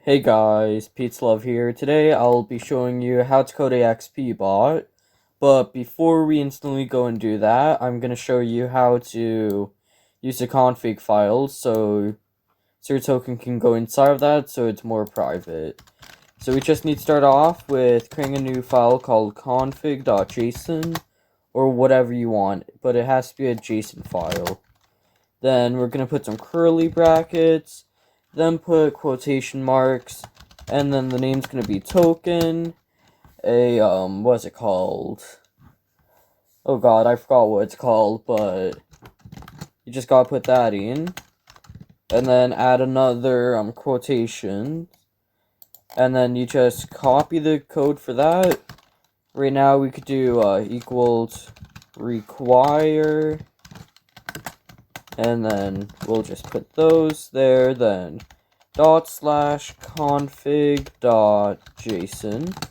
Hey guys, PizzaClient here. Today I'll be showing you how to code a XP bot. But before we instantly go and do that, I'm going to show you how to use the config file so your token can go inside of that so it's more private. So we just need to start off with creating a new file called config.json or whatever you want, but it has to be a JSON file. Then we're going to put some curly brackets, then put quotation marks, and then the name's going to be token, what's it called? Oh god, I forgot what it's called, but you just gotta put that in. And then add another, quotation. And then you just copy the code for that. Right now we could do, equals require. And then we'll just put those there, then /config.json,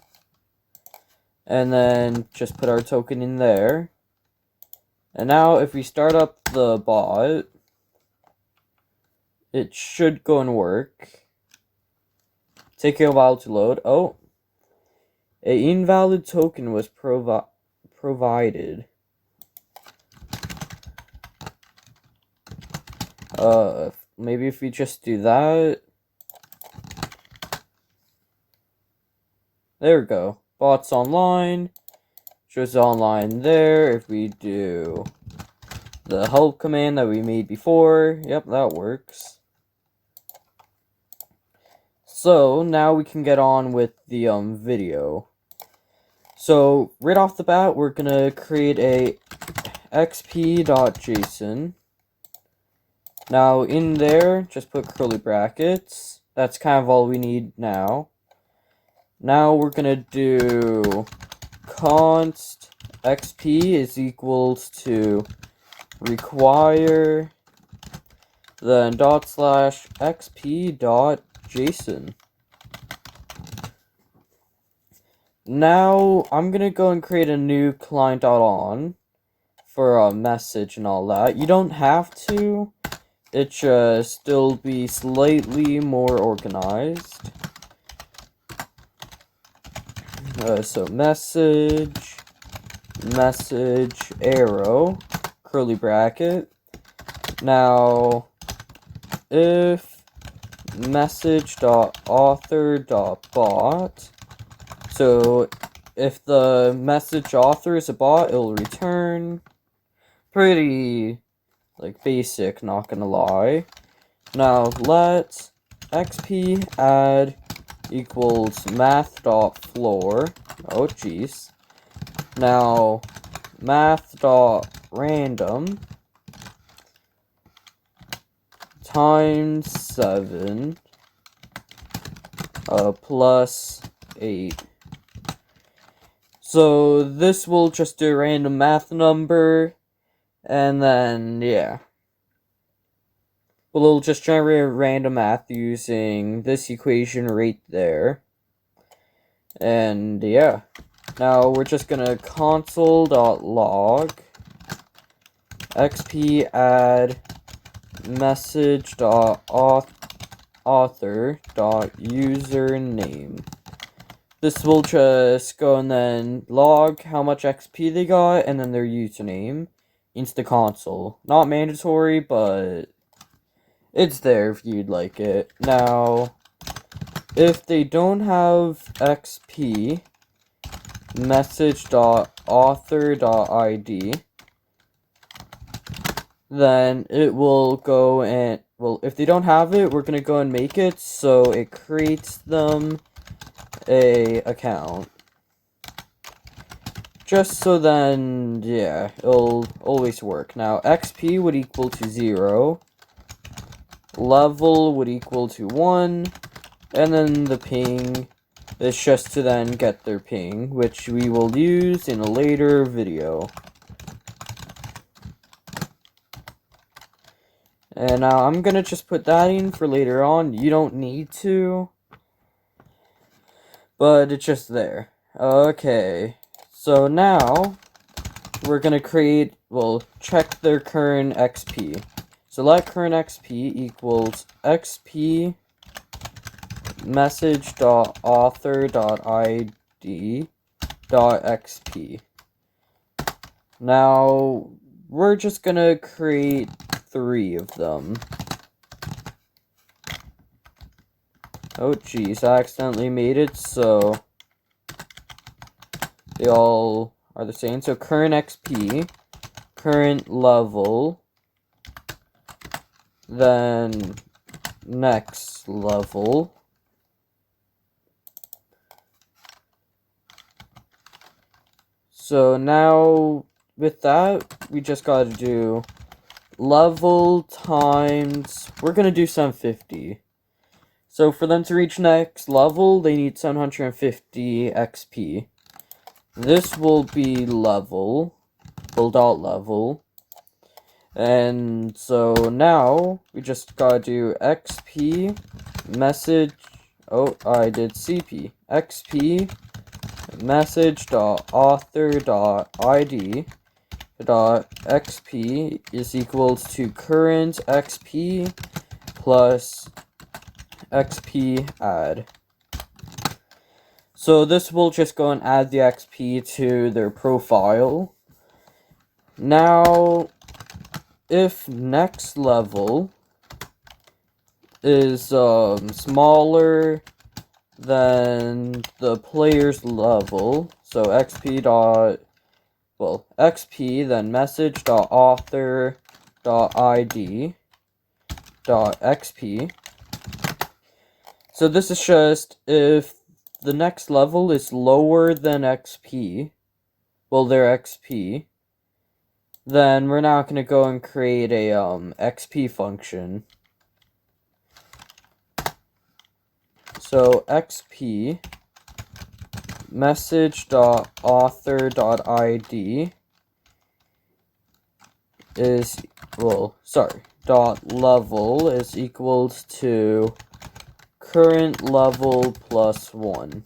and then just put our token in there. And now if we start up the bot, it should go and work. Taking a while to load. Oh, an invalid token was provided. Maybe if we just do that. There we go. Bots online. Shows online there. If we do the help command that we made before, yep, that works. So now we can get on with the video. So right off the bat, we're gonna create a xp.json. Now in there, just put curly brackets. That's kind of all we need now. Now we're gonna do const xp is equals to require, then /xp.json. Now I'm gonna go and create a new client.on for a message and all that. You don't have to. It should still be slightly more organized. So message arrow, curly bracket. Now, if message.author.bot, so if the message author is a bot, it'll return. Pretty basic, not gonna lie. Now let xp add equals math.floor. Oh jeez. Now math.random times 7 plus 8. So this will just do a random math number. And then, yeah. We'll just generate random math using this equation right there. And, yeah. Now, we're just gonna console.log xp add message.author.username. This will just go and then log how much XP they got, and then their username into the console. Not mandatory, but it's there if you'd like it. Now, if they don't have XP, message.author.id, then it will go and, well, if they don't have it, we're going to go and make it so it creates them a account. Just so then, yeah, it'll always work. Now, XP would equal to 0, level would equal to 1, and then the ping is just to then get their ping, which we will use in a later video. And now I'm gonna just put that in for later on. You don't need to, but it's just there. Okay. So now, we're going to create, well, check their current XP. So let current XP equals XP message.author.id.xp. Now, we're just gonna create 3 of them. Oh geez, I accidentally made it so they all are the same. So current XP, current level, then next level, so now with that we just gotta do level times, we're gonna do 750. So for them to reach next level, they need 750 XP. This will be level, dot level. And so now we just gotta do XP message. Oh, I did CP. XP message.author.id.xp is equals to current XP plus XP add. So this will just go and add the XP to their profile. Now, if next level is smaller than the player's level, so XP then message.author.id.xp. So this is just if the next level is lower than XP, their XP, then we're now going to go and create a XP function. So XP message.author.id is, dot level is equals to current level plus 1.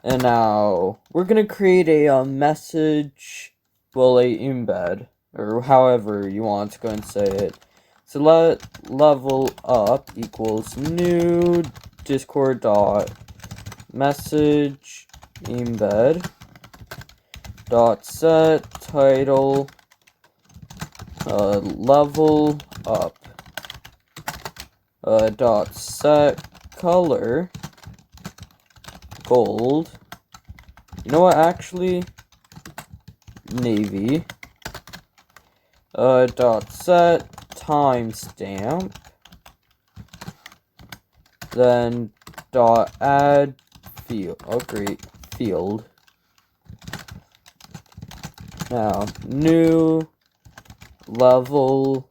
And now we're gonna create a message, a embed, or however you want to go and say it. So let level up equals new discord dot message embed dot set title level up dot set color gold. You know what, actually navy. Dot set timestamp, then dot add field. Oh great, field. Now new level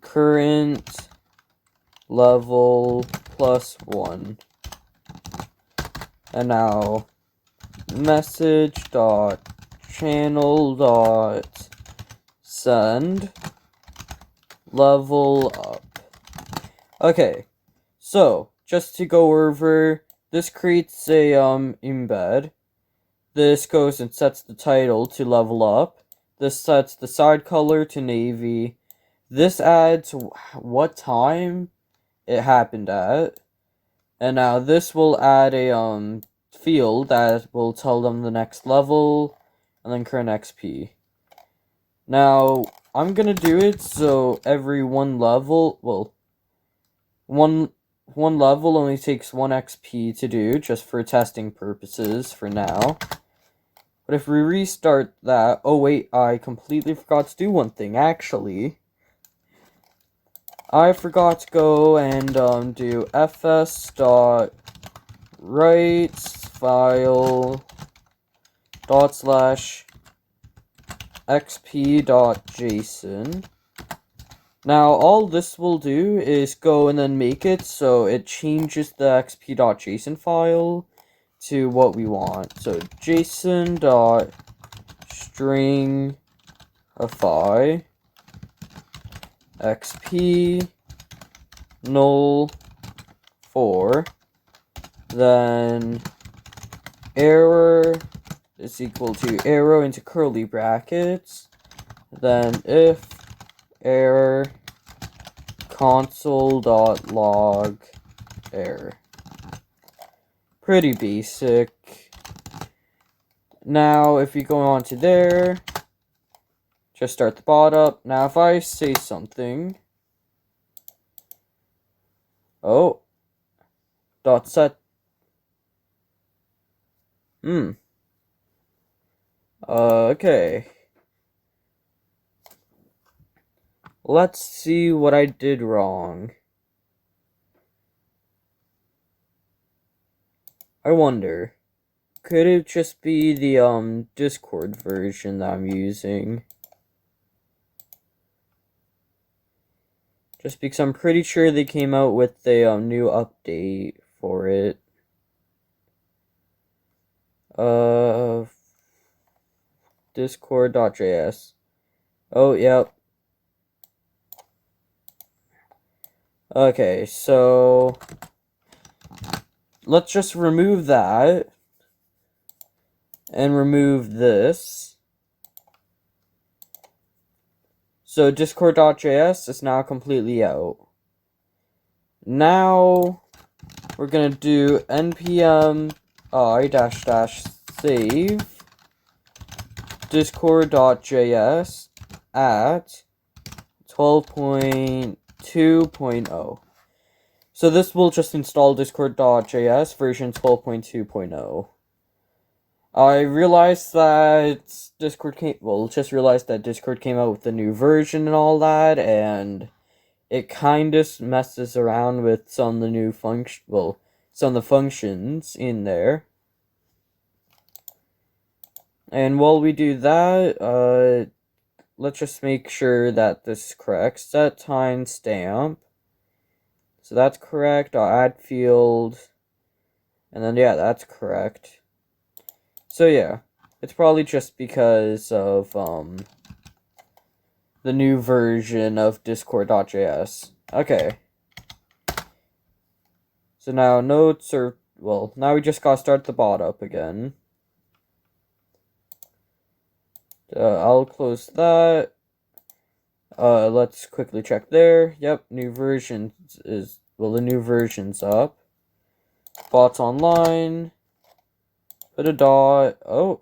current level plus 1. And now message dot channel dot send level up. Okay, so just to go over, this creates a embed. This goes and sets the title to level up. This sets the side color to navy. This adds what time it happened at. And now this will add a field that will tell them the next level and then current XP. Now I'm gonna do it so every one level, one level only takes 1 XP to do, just for testing purposes for now. But if we restart that, oh wait, I completely forgot to do one thing, actually. I forgot to go and do fs.write file /xp.json. Now all this will do is go and then make it so it changes the xp.json file to what we want. So json.stringify xp null 4, then error is equal to arrow into curly brackets, then if error console.log error. Pretty basic. Now, if you go on to there, just start the bot up. Now, if I say something, oh, dot set, okay. Let's see what I did wrong. I wonder, could it just be the Discord version that I'm using? Just because I'm pretty sure they came out with a new update for it. Discord.js. Oh, yep. Okay, so let's just remove that and remove this. So Discord.js is now completely out. Now we're gonna do npm i-save discord.js at 12.2.0. So this will just install discord.js version 12.2.0. I realized that Discord came out with a new version and all that, and it kind of messes around with some of the new some of the functions in there. And while we do that, let's just make sure that this is correct. Set timestamp. So that's correct. I'll add field. And then, yeah, that's correct. So, yeah. It's probably just because of, the new version of Discord.js. Okay. So now notes are, well, now we just gotta start the bot up again. I'll close that. Let's quickly check there. Yep, new version is, well, the new version's up. Bots online. Put a dot. Oh.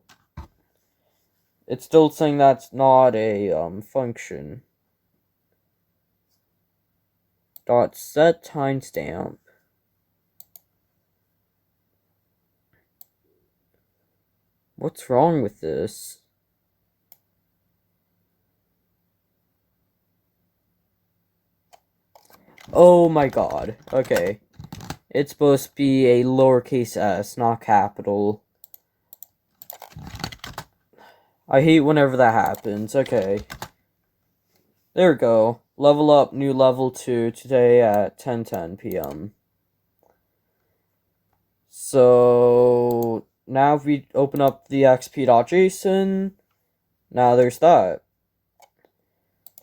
It's still saying that's not a, function. Dot set timestamp. What's wrong with this? Oh my god. Okay. It's supposed to be a lowercase s, not capital. I hate whenever that happens. Okay. There we go. Level up, new level 2 today at 10:10 p.m. So now if we open up the xp.json, now there's that.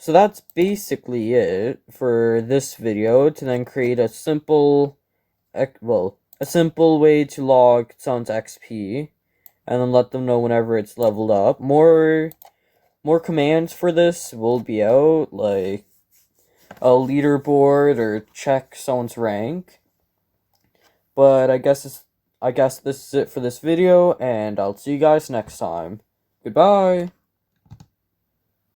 So that's basically it for this video, to then create a simple, a simple way to log someone's XP, and then let them know whenever it's leveled up. More commands for this will be out, like a leaderboard or check someone's rank. But I guess this is it for this video, and I'll see you guys next time. Goodbye!